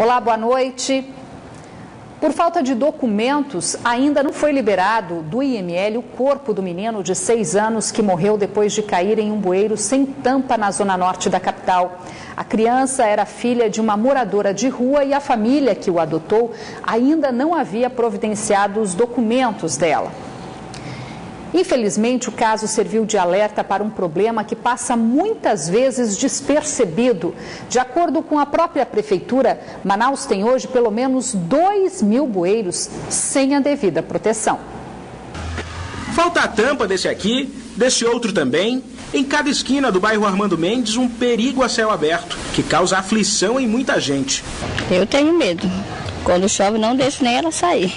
Olá, boa noite. Por falta de documentos, ainda não foi liberado do IML o corpo do menino de 6 anos que morreu depois de cair em um bueiro sem tampa na zona norte da capital. A criança era filha de uma moradora de rua e a família que o adotou ainda não havia providenciado os documentos dela. Infelizmente, o caso serviu de alerta para um problema que passa muitas vezes despercebido. De acordo com a própria prefeitura, Manaus tem hoje pelo menos 2.000 bueiros sem a devida proteção. Falta a tampa desse aqui, desse outro também. Em cada esquina do bairro Armando Mendes, um perigo a céu aberto, que causa aflição em muita gente. Eu tenho medo. Quando chove, não deixo nem ela sair.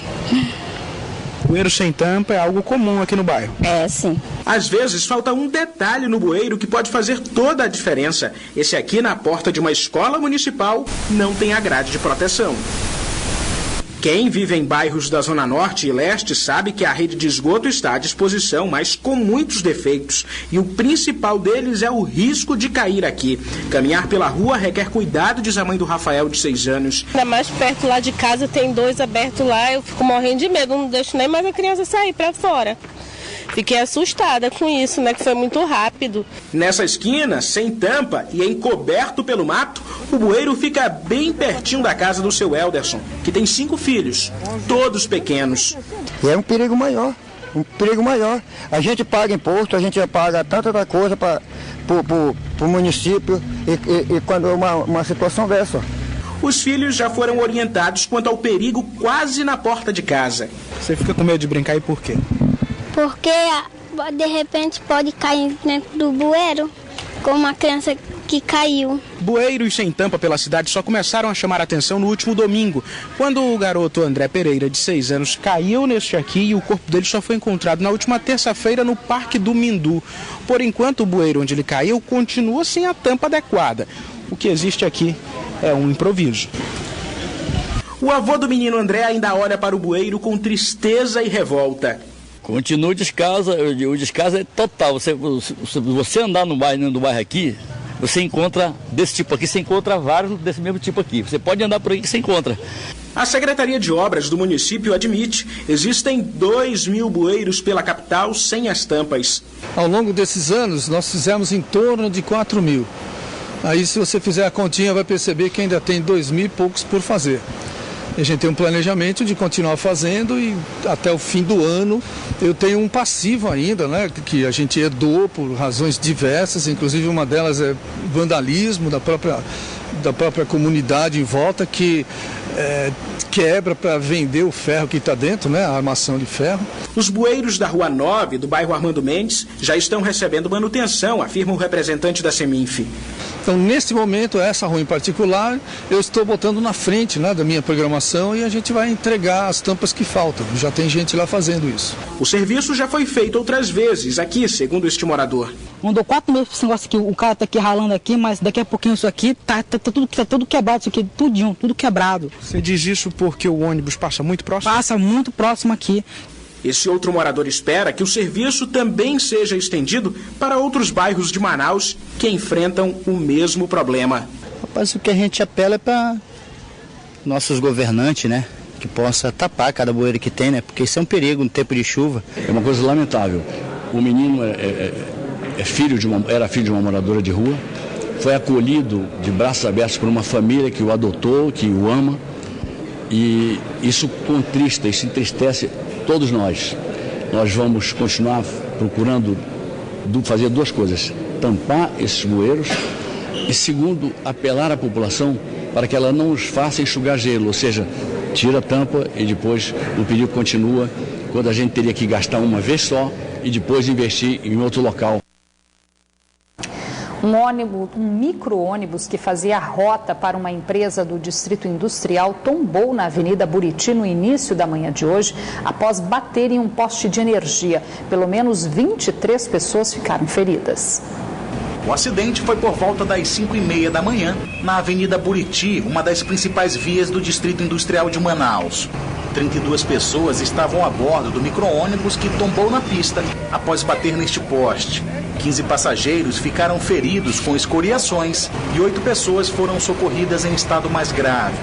Bueiro sem tampa é algo comum aqui no bairro. É, sim. Às vezes falta um detalhe no bueiro que pode fazer toda a diferença. Esse aqui, na porta de uma escola municipal, não tem a grade de proteção. Quem vive em bairros da Zona Norte e Leste sabe que a rede de esgoto está à disposição, mas com muitos defeitos. E o principal deles é o risco de cair aqui. Caminhar pela rua requer cuidado, diz a mãe do Rafael, de 6 anos. Ainda mais perto lá de casa, tem 2 abertos lá, eu fico morrendo de medo, não deixo nem mais a criança sair para fora. Fiquei assustada com isso, né, que foi muito rápido. Nessa esquina, sem tampa e encoberto pelo mato, o bueiro fica bem pertinho da casa do seu Elderson, que tem 5 filhos, todos pequenos. É um perigo maior, A gente paga imposto, a gente paga tanta coisa para o município e quando é uma situação dessa. Os filhos já foram orientados quanto ao perigo quase na porta de casa. Você fica com medo de brincar e por quê? Porque de repente pode cair dentro do bueiro, como uma criança que caiu. Bueiros sem tampa pela cidade só começaram a chamar a atenção no último domingo, quando o garoto André Pereira, de 6 anos, caiu neste aqui e o corpo dele só foi encontrado na última terça-feira no Parque do Mindu. Por enquanto, o bueiro onde ele caiu continua sem a tampa adequada. O que existe aqui é um improviso. O avô do menino André ainda olha para o bueiro com tristeza e revolta. Continua o descaso é total. Você andar no bairro aqui, você encontra desse tipo aqui, você encontra vários desse mesmo tipo aqui. Você pode andar por aí que você encontra. A Secretaria de Obras do município admite, existem 2.000 bueiros pela capital sem as tampas. Ao longo desses anos, nós fizemos em torno de 4.000. Aí, se você fizer a continha, vai perceber que ainda tem 2.000 e poucos por fazer. A gente tem um planejamento de continuar fazendo e até o fim do ano eu tenho um passivo ainda, né, que a gente herdou por razões diversas, inclusive uma delas é vandalismo da própria comunidade em volta que quebra para vender o ferro que está dentro, né, a armação de ferro. Os bueiros da Rua 9, do bairro Armando Mendes, já estão recebendo manutenção, afirma o representante da Seminf. Então, nesse momento, essa rua em particular, eu estou botando na frente, né, da minha programação e a gente vai entregar as tampas que faltam. Já tem gente lá fazendo isso. O serviço já foi feito outras vezes aqui, segundo este morador. Mandou 4 meses para esse negócio aqui, o cara tá aqui ralando aqui, mas daqui a pouquinho isso aqui tá tudo quebrado, isso aqui, tudinho, tudo quebrado. Você diz isso porque o ônibus passa muito próximo? Passa muito próximo aqui. Esse outro morador espera que o serviço também seja estendido para outros bairros de Manaus que enfrentam o mesmo problema. Rapaz, o que a gente apela é para nossos governantes, né? Que possa tapar cada bueiro que tem, né? Porque isso é um perigo no tempo de chuva. É uma coisa lamentável. O menino era filho de uma moradora de rua, foi acolhido de braços abertos por uma família que o adotou, que o ama, e isso contrista, isso entristece todos nós. Nós vamos continuar procurando fazer 2 coisas: tampar esses bueiros e, segundo, apelar à população para que ela não os faça enxugar gelo, ou seja, tira a tampa e depois o perigo continua, quando a gente teria que gastar uma vez só e depois investir em outro local. Um micro-ônibus que fazia a rota para uma empresa do Distrito Industrial tombou na Avenida Buriti no início da manhã de hoje, após bater em um poste de energia. Pelo menos 23 pessoas ficaram feridas. O acidente foi por volta das 5h30 da manhã, na Avenida Buriti, uma das principais vias do Distrito Industrial de Manaus. 32 pessoas estavam a bordo do micro-ônibus que tombou na pista após bater neste poste. 15 passageiros ficaram feridos com escoriações e 8 pessoas foram socorridas em estado mais grave.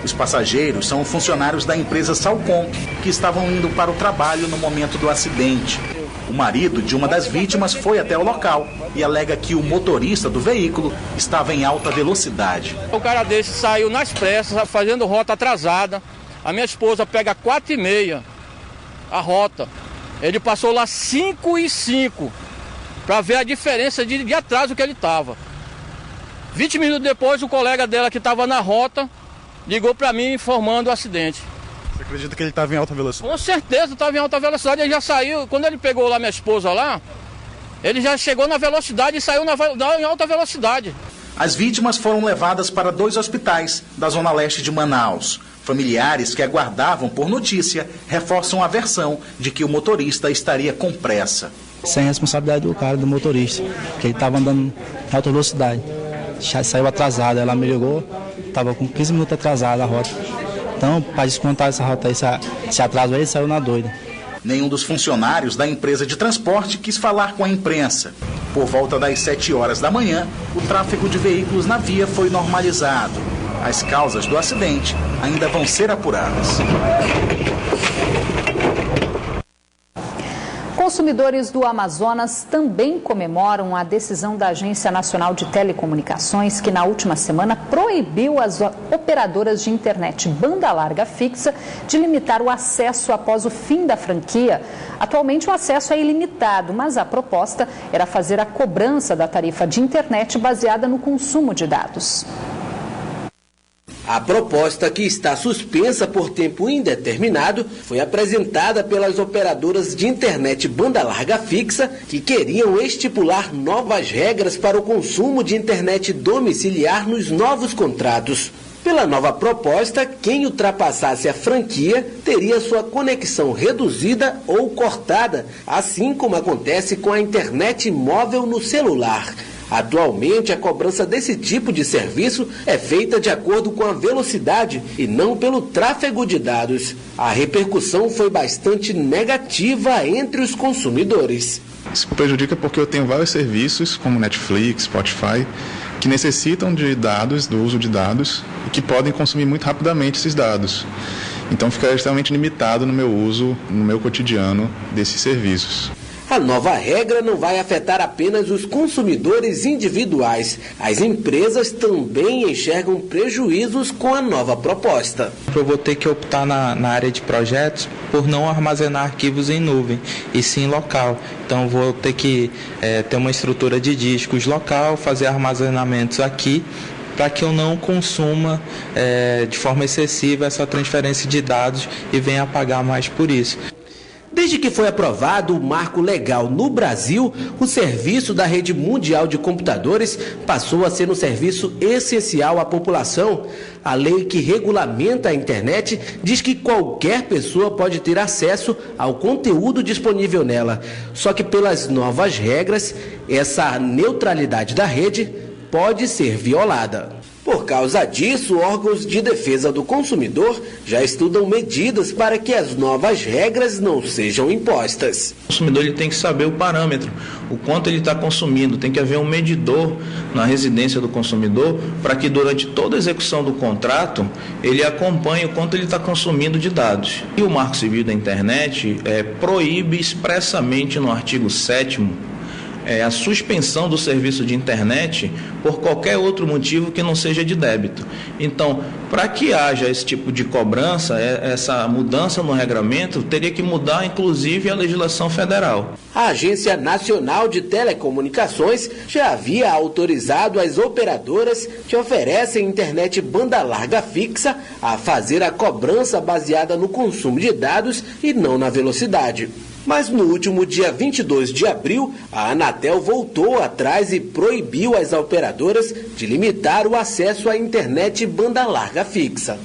Os passageiros são funcionários da empresa Salcom, que estavam indo para o trabalho no momento do acidente. O marido de uma das vítimas foi até o local e alega que o motorista do veículo estava em alta velocidade. O cara desse saiu nas pressas, fazendo rota atrasada. A minha esposa pega 4h30 a rota. Ele passou lá 5h05 para ver a diferença de atraso que ele estava. 20 minutos depois, o colega dela que estava na rota ligou para mim informando o acidente. Você acredita que ele estava em alta velocidade? Com certeza estava em alta velocidade, ele já saiu. Quando ele pegou lá minha esposa lá, ele já chegou na velocidade e saiu em alta velocidade. As vítimas foram levadas para 2 hospitais da zona leste de Manaus. Familiares que aguardavam por notícia reforçam a versão de que o motorista estaria com pressa. Sem responsabilidade do cara, do motorista, que ele estava andando em alta velocidade. Já saiu atrasado, ela me ligou, estava com 15 minutos atrasada a rota. Então, para descontar essa rota, esse atraso aí, saiu na doida. Nenhum dos funcionários da empresa de transporte quis falar com a imprensa. Por volta das 7 horas da manhã, o tráfego de veículos na via foi normalizado. As causas do acidente ainda vão ser apuradas. Consumidores do Amazonas também comemoram a decisão da Agência Nacional de Telecomunicações, que na última semana proibiu as operadoras de internet banda larga fixa de limitar o acesso após o fim da franquia. Atualmente o acesso é ilimitado, mas a proposta era fazer a cobrança da tarifa de internet baseada no consumo de dados. A proposta, que está suspensa por tempo indeterminado, foi apresentada pelas operadoras de internet banda larga fixa, que queriam estipular novas regras para o consumo de internet domiciliar nos novos contratos. Pela nova proposta, quem ultrapassasse a franquia teria sua conexão reduzida ou cortada, assim como acontece com a internet móvel no celular. Atualmente, a cobrança desse tipo de serviço é feita de acordo com a velocidade e não pelo tráfego de dados. A repercussão foi bastante negativa entre os consumidores. Isso prejudica porque eu tenho vários serviços, como Netflix, Spotify, que necessitam de dados, do uso de dados, e que podem consumir muito rapidamente esses dados. Então fica extremamente limitado no meu uso, no meu cotidiano, desses serviços. A nova regra não vai afetar apenas os consumidores individuais. As empresas também enxergam prejuízos com a nova proposta. Eu vou ter que optar na área de projetos por não armazenar arquivos em nuvem, e sim local. Então vou ter que ter uma estrutura de discos local, fazer armazenamentos aqui, para que eu não consuma de forma excessiva essa transferência de dados e venha a pagar mais por isso. Desde que foi aprovado o marco legal no Brasil, o serviço da Rede Mundial de Computadores passou a ser um serviço essencial à população. A lei que regulamenta a internet diz que qualquer pessoa pode ter acesso ao conteúdo disponível nela. Só que pelas novas regras, essa neutralidade da rede pode ser violada. Por causa disso, órgãos de defesa do consumidor já estudam medidas para que as novas regras não sejam impostas. O consumidor ele tem que saber o parâmetro, o quanto ele está consumindo. Tem que haver um medidor na residência do consumidor para que durante toda a execução do contrato ele acompanhe o quanto ele está consumindo de dados. E o Marco Civil da Internet proíbe expressamente no artigo 7º a suspensão do serviço de internet por qualquer outro motivo que não seja de débito. Então, para que haja esse tipo de cobrança, essa mudança no regramento, teria que mudar inclusive a legislação federal. A Agência Nacional de Telecomunicações já havia autorizado as operadoras que oferecem internet banda larga fixa a fazer a cobrança baseada no consumo de dados e não na velocidade. Mas no último dia 22 de abril, a Anatel voltou atrás e proibiu as operadoras de limitar o acesso à internet banda larga fixa.